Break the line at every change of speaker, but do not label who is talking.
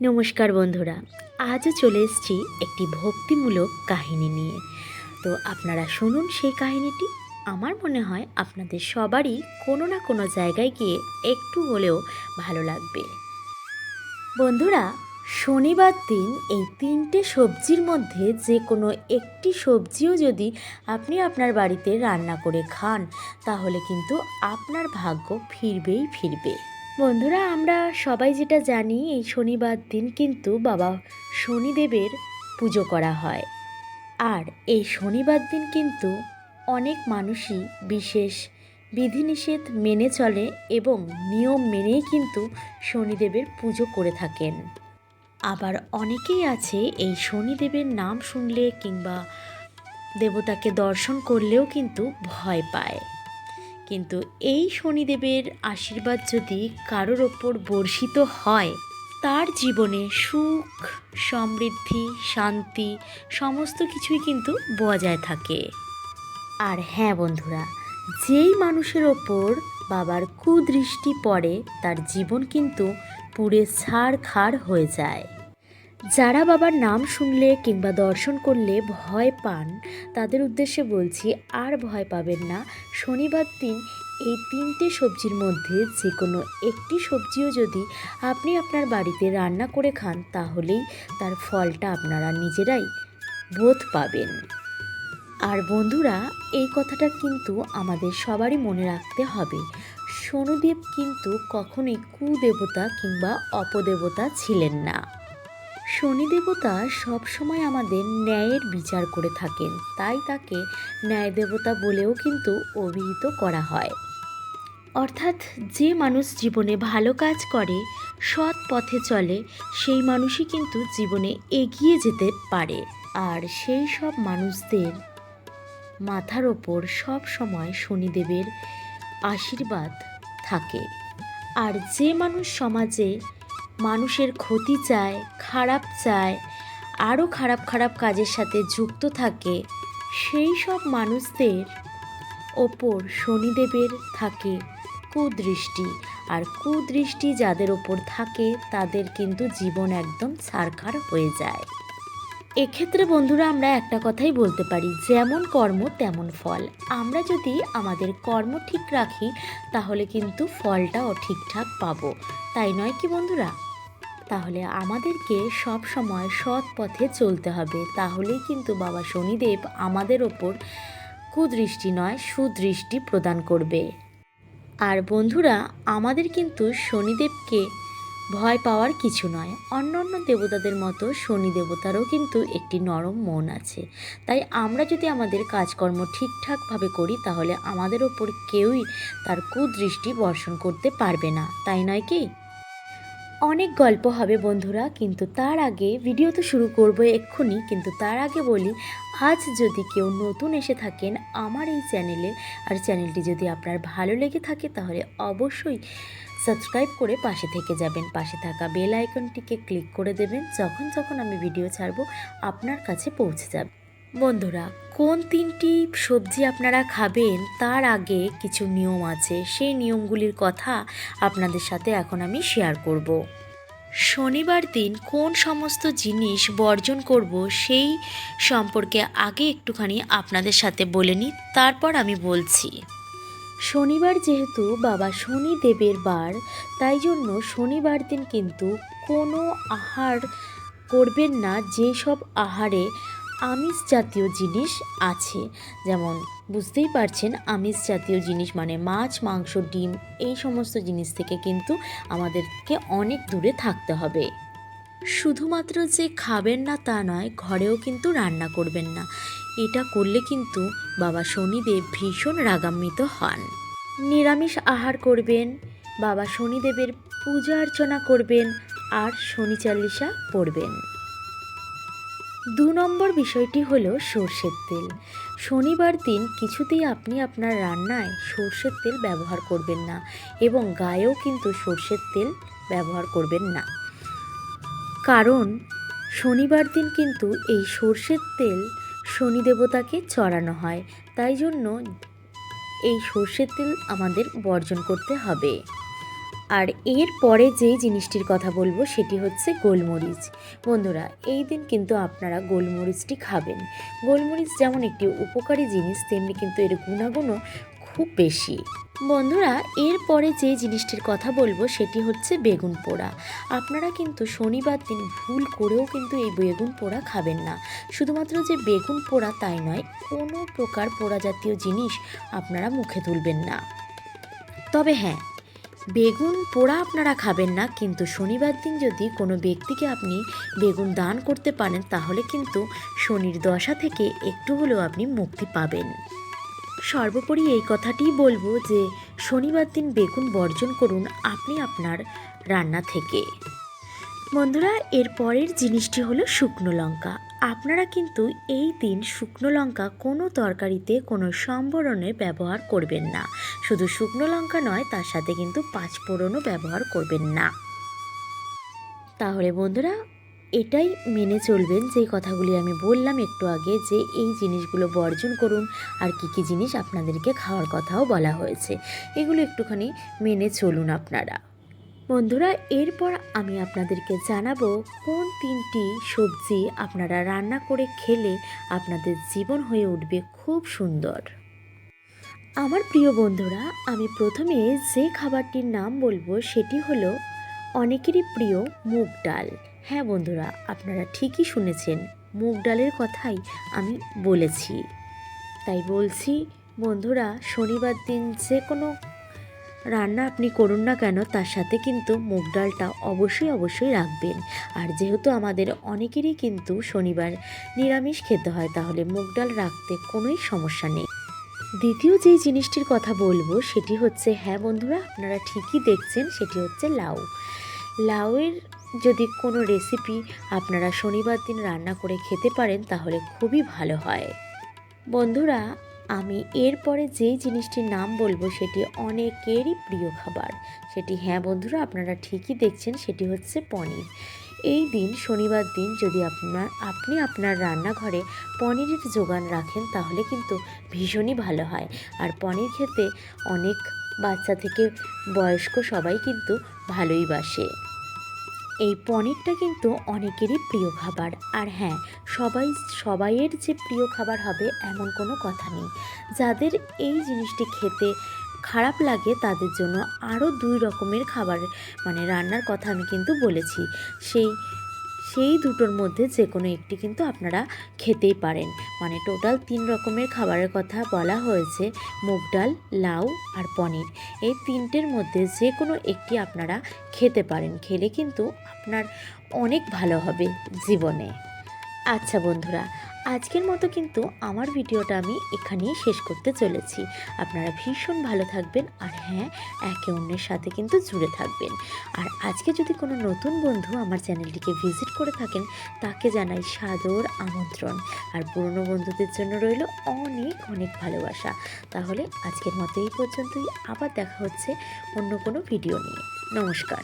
নমস্কার বন্ধুরা, আজও চলে এসেছি একটি ভক্তিমূলক কাহিনী নিয়ে। তো আপনারা শুনুন সেই কাহিনীটি। আমার মনে হয় আপনাদের সবারই কোনো না কোনো জায়গায় গিয়ে একটু হলেও ভালো লাগবে। বন্ধুরা, শনিবার দিন এই তিনটে সবজির মধ্যে যে কোনো একটি সবজিও যদি আপনি আপনার বাড়িতে রান্না করে খান, তাহলে কিন্তু আপনার ভাগ্য ফিরবেই ফিরবে। বন্ধুরা, আমরা সবাই যেটা জানি, এই শনিবার দিন কিন্তু বাবা শনিদেবের পুজো করা হয়। আর এই শনিবার দিন কিন্তু অনেক মানুষই বিশেষ বিধিনিষেধ মেনে চলে এবং নিয়ম মেনেই কিন্তু শনিদেবের পুজো করে থাকেন। আবার অনেকেই আছে এই শনিদেবের নাম শুনলে কিংবা দেবতাকে দর্শন করলেও কিন্তু ভয় পায়। কিন্তু এই শনিদেবের আশীর্বাদ যদি কারোর ওপর বর্ষিত হয়, তার জীবনে সুখ, সমৃদ্ধি, শান্তি সমস্ত কিছুই কিন্তু বজায় থাকে। আর হ্যাঁ বন্ধুরা, যেই মানুষের ওপর বাবার কুদৃষ্টি পড়ে তার জীবন কিন্তু পুড়ে ছারখার হয়ে যায়। যারা বাবার নাম শুনলে কিংবা দর্শন করলে ভয় পান, তাদের উদ্দেশ্যে বলছি, আর ভয় পাবেন না। শনিবার দিন এই তিনটে সবজির মধ্যে যে কোনো একটি সবজিও যদি আপনি আপনার বাড়িতে রান্না করে খান, তাহলেই তার ফলটা আপনারা নিজেরাই বোধ পাবেন। আর বন্ধুরা, এই কথাটা কিন্তু আমাদের সবারই মনে রাখতে হবে, শনিদেব কিন্তু কখনোই কুদেবতা কিংবা অপদেবতা ছিলেন না। শনিদেবতা সবসময় আমাদের ন্যায়ের বিচার করে থাকেন, তাই তাকে ন্যায় দেবতা বলেও কিন্তু অভিহিত করা হয়। অর্থাৎ যে মানুষ জীবনে ভালো কাজ করে, সৎ পথে চলে, সেই মানুষই কিন্তু জীবনে এগিয়ে যেতে পারে। আর সেই সব মানুষদের মাথার ওপর সব সময় শনিদেবের আশীর্বাদ থাকে। আর যে মানুষ সমাজে মানুষের ক্ষতি চায়, খারাপ চায়, আরও খারাপ খারাপ কাজের সাথে যুক্ত থাকে, সেই সব মানুষদের ওপর শনিদেবের থাকে কুদৃষ্টি। আর কুদৃষ্টি যাদের ওপর থাকে তাদের কিন্তু জীবন একদম ছারখার হয়ে যায়। এক্ষেত্রে বন্ধুরা, আমরা একটা কথাই বলতে পারি, যেমন কর্ম তেমন ফল। আমরা যদি আমাদের কর্ম ঠিক রাখি, তাহলে কিন্তু ফলটাও ঠিকঠাক পাবো, তাই নয় কি বন্ধুরা? তাহলে আমাদেরকে সব সময় সৎ পথে চলতে হবে, তাহলেই কিন্তু বাবা শনিদেব আমাদের ওপর কুদৃষ্টি নয় সুদৃষ্টি প্রদান করবে। আর বন্ধুরা, আমাদের কিন্তু শনিদেবকে ভয় পাওয়ার কিছু নয়। অন্য অন্য দেবতাদের মতো শনি দেবতারও কিন্তু একটি নরম মন আছে। তাই আমরা যদি আমাদের কাজকর্ম ঠিকঠাকভাবে করি, তাহলে আমাদের ওপর কেউই তার কুদৃষ্টি বর্ষণ করতে পারবে না, তাই নয় কি? অনেক গল্প হবে বন্ধুরা, কিন্তু তার আগে ভিডিও তো শুরু করবো এক্ষুনি, কিন্তু তার আগে বলি, আজ যদি কেউ নতুন এসে থাকেন আমার এই চ্যানেলে, আর চ্যানেলটি যদি আপনার ভালো লেগে থাকে, তাহলে অবশ্যই সাবস্ক্রাইব করে পাশে থেকে যাবেন। পাশে থাকা বেল আইকনটিকে ক্লিক করে দেবেন, যখন যখন আমি ভিডিও ছাড়বো আপনার কাছে পৌঁছে যাবে। বন্ধুরা, কোন তিনটি সবজি আপনারা খাবেন তার আগে কিছু নিয়ম আছে, সেই নিয়মগুলির কথা আপনাদের সাথে এখন আমি শেয়ার করব। শনিবার দিন কোন সমস্ত জিনিস বর্জন করব সেই সম্পর্কে আগে একটুখানি আপনাদের সাথে বলে নিই, তারপর আমি বলছি। শনিবার যেহেতু বাবা শনিদেবের বার, তাই জন্য শনিবার দিন কিন্তু কোনো আহার করবেন না যেসব আহারে আমিষ জাতীয় জিনিস আছে। যেমন বুঝতেই পারছেন, আমিষ জাতীয় জিনিস মানে মাছ, মাংস, ডিম, এই সমস্ত জিনিস থেকে কিন্তু আমাদেরকে অনেক দূরে থাকতে হবে। শুধুমাত্র যে খাবেন না তা নয়, ঘরেও কিন্তু রান্না করবেন না। এটা করলে কিন্তু বাবা শনিদেব ভীষণ রাগান্বিত হন। নিরামিষ আহার করবেন, বাবা শনিদেবের পূজা অর্চনা করবেন, আর শনি চল্লিশা পড়বেন। 2 নম্বর বিষয়টি হলো সর্ষের তেল। শনিবার দিন কিছুতেই আপনি আপনার রান্নায় সর্ষের তেল ব্যবহার করবেন না, এবং গায়েও কিন্তু সর্ষের তেল ব্যবহার করবেন না। কারণ শনিবার দিন কিন্তু এই সর্ষের তেল শনি দেবতাকে চড়ানো হয়, তাই জন্য এই সর্ষের তেল আমাদের বর্জন করতে হবে। আর এর পরে যেই জিনিসটির কথা বলবো সেটি হচ্ছে গোলমরিচ। বন্ধুরা, এই দিন কিন্তু আপনারা গোলমরিচটি খাবেন। গোলমরিচ যেমন একটি উপকারী জিনিস, তেমনি কিন্তু এর গুণাগুণও খুব বেশি। বন্ধুরা, এরপরে যে জিনিসটির কথা বলবো সেটি হচ্ছে বেগুন পোড়া। আপনারা কিন্তু শনিবার দিন ভুল করেও কিন্তু এই বেগুন পোড়া খাবেন না। শুধুমাত্র যে বেগুন পোড়া তাই নয়, কোনো প্রকার পোড়া জাতীয় জিনিস আপনারা মুখে তুলবেন না। তবে হ্যাঁ, বেগুন পোড়া আপনারা খাবেন না, কিন্তু শনিবার দিন যদি কোনো ব্যক্তিকে আপনি বেগুন দান করতে পারেন তাহলে কিন্তু শনির দশা থেকে একটু হলেও আপনি মুক্তি পাবেন। সর্বোপরি এই কথাটিই বলবো যে শনিবার দিন বেগুন বর্জন করুন আপনি আপনার রান্না থেকে। বন্ধুরা, এর পরের জিনিসটি হলো শুকনো লঙ্কা। আপনারা কিন্তু এই দিন শুকনো লঙ্কা কোনো তরকারিতে কোনো সম্বরণে ব্যবহার করবেন না। শুধু শুকনো লঙ্কা নয়, তার সাথে কিন্তু পাঁচফোড়নও ব্যবহার করবেন না। তাহলে বন্ধুরা, এটাই মেনে চলবেন যে কথাগুলি আমি বললাম একটু আগে, যে এই জিনিসগুলো বর্জন করুন। আর কী কী জিনিস আপনাদেরকে খাওয়ার কথাও বলা হয়েছে, এগুলো একটুখানি মেনে চলুন আপনারা। বন্ধুরা, এরপর আমি আপনাদেরকে জানাবো কোন 3টি সবজি আপনারা রান্না করে খেলে আপনাদের জীবন হয়ে উঠবে খুব সুন্দর। আমার প্রিয় বন্ধুরা, আমি প্রথমে যে খাবারটির নাম বলবো সেটি হলো অনেকেরই প্রিয় মুগ ডাল। হ্যাঁ বন্ধুরা, আপনারা ঠিকই শুনেছেন, মুগ ডালের কথাই আমি বলেছি। তাই বলছি বন্ধুরা, শনিবার দিন যে কোনো রান্না আপনি করুন না কেন, তার সাথে কিন্তু মুগ ডালটা অবশ্যই রাখবেন। আর যেহেতু আমাদের অনেকেরই কিন্তু শনিবার নিরামিষ খেতে হয়, তাহলে মুগ ডাল রাখতে কোনোই সমস্যা নেই। দ্বিতীয় যেই জিনিসটির কথা বলবো সেটি হচ্ছে, হ্যাঁ বন্ধুরা, আপনারা ঠিকই দেখছেন, সেটি হচ্ছে লাউ। লাউয়ের যদি কোনো রেসিপি আপনারা শনিবার দিন রান্না করে খেতে পারেন তাহলে খুবই ভালো হয়। বন্ধুরা, আমি এরপরে যেই জিনিসটির নাম বলবো সেটি অনেকেরই প্রিয় খাবার। সেটি, হ্যাঁ বন্ধুরা, আপনারা ঠিকই দেখছেন, সেটি হচ্ছে পনির। এই দিন শনিবার দিন যদি আপনি আপনার রান্নাঘরে পনিরের যোগান রাখেন তাহলে কিন্তু ভীষণই ভালো হয়। আর পনির খেতে অনেক বাচ্চা থেকে বয়স্ক সবাই কিন্তু ভালোই বাসে। এই পনিরটা কিন্তু অনেকেরই প্রিয় খাবার। আর হ্যাঁ, সবাইয়ের যে প্রিয় খাবার হবে এমন কোনো কথা নেই। যাদের এই জিনিসটি খেতে খারাপ লাগে তাদের জন্য আরও 2 রকমের খাবার রান্নার কথা আমি কিন্তু বলেছি। সেই দুটোর মধ্যে যে কোনো একটি কিন্তু আপনারা খেতেই পারেন। টোটাল 3 রকমের খাবারের কথা বলা হয়েছে, মুগ ডাল, লাউ আর পনির। এই 3টের মধ্যে যে কোনো একটি আপনারা খেতে পারেন, খেলে কিন্তু আপনার অনেক ভালো হবে জীবনে। আচ্ছা বন্ধুরা, আজকের মতো কিন্তু আমার ভিডিওটা আমি এখানেই শেষ করতে চলেছি। আপনারা ভীষণ ভালো থাকবেন, আর হ্যাঁ, একে অন্যের সাথে কিন্তু জুড়ে থাকবেন। আর আজকে যদি কোনো নতুন বন্ধু আমার চ্যানেলটিকে ভিজিট করে থাকেন, তাকে জানাই সাদর আমন্ত্রণ। আর পুরনো বন্ধুদের জন্য রইল অনেক অনেক ভালোবাসা। তাহলে আজকের মতো এই পর্যন্তই, আবার দেখা হচ্ছে অন্য কোনো ভিডিও নিয়ে। নমস্কার।